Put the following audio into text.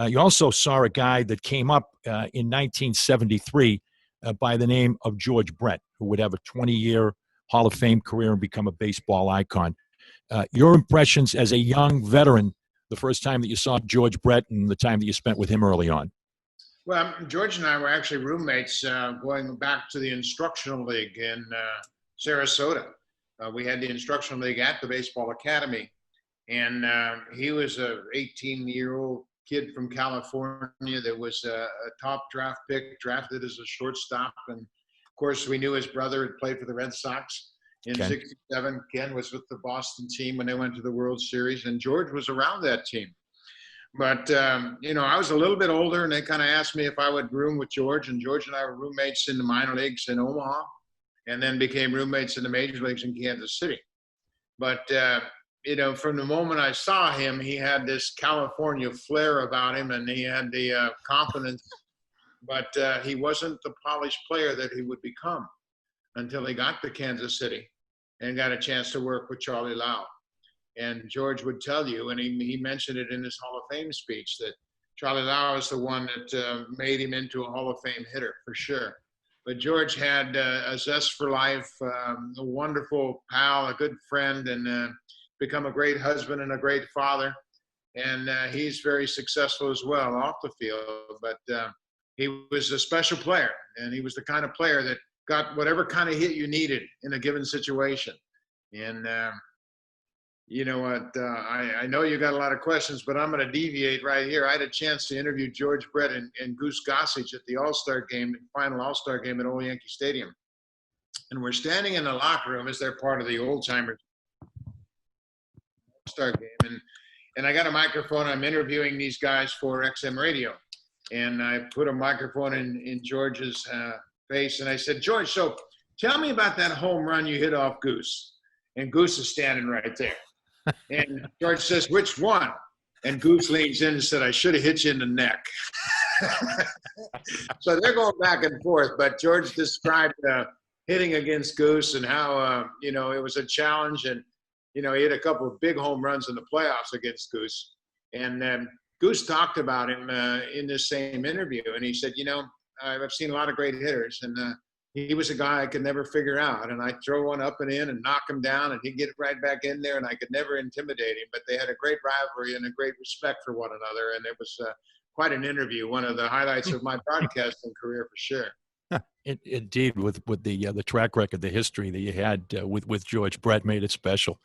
You also saw a guy that came up in 1973 by the name of George Brett, who would have a 20-year Hall of Fame career and become a baseball icon. Your impressions as a young veteran, the first time that you saw George Brett and the time that you spent with him early on? Well, George and I were actually roommates going back to the instructional league in Sarasota. We had the instructional league at the baseball academy, and he was a 18-year-old kid from California that was a top draft pick, drafted as a shortstop. And of course, we knew his brother had played for the Red Sox in '67. Ken was with the Boston team when they went to the World Series, and George was around that team. But, I was a little bit older, and they kind of asked me if I would room with George. And George and I were roommates in the minor leagues in Omaha, and then became roommates in the major leagues in Kansas City. But, from the moment I saw him, he had this California flair about him, and he had the confidence. But he wasn't the polished player that he would become until he got to Kansas City and got a chance to work with Charlie Lau. And George would tell you, and he mentioned it in his Hall of Fame speech, that Charlie Lau is the one that made him into a Hall of Fame hitter for sure. But George had a zest for life, a wonderful pal, a good friend, and become a great husband and a great father. And he's very successful as well off the field. But he was a special player, and he was the kind of player that got whatever kind of hit you needed in a given situation. And you know what? I know you got a lot of questions, but I'm going to deviate right here. I had a chance to interview George Brett and Goose Gossage at the All-Star game, final All-Star game at Old Yankee Stadium. And we're standing in the locker room as they're part of the old-timers All-Star game. And I got a microphone. I'm interviewing these guys for XM Radio. And I put a microphone in George's face, and I said, George, so tell me about that home run you hit off Goose. And Goose is standing right there. And George says, which one? And Goose leans in and said, I should have hit you in the neck. So they're going back and forth. But George described hitting against Goose and how, it was a challenge. And, he hit a couple of big home runs in the playoffs against Goose. And Goose talked about him in this same interview. And he said, I've seen a lot of great hitters. And he was a guy I could never figure out. And I'd throw one up and in and knock him down, and he'd get right back in there, and I could never intimidate him. But they had a great rivalry and a great respect for one another. And it was quite an interview, one of the highlights of my broadcasting career for sure. Indeed, with the track record, the history that you had with George Brett made it special.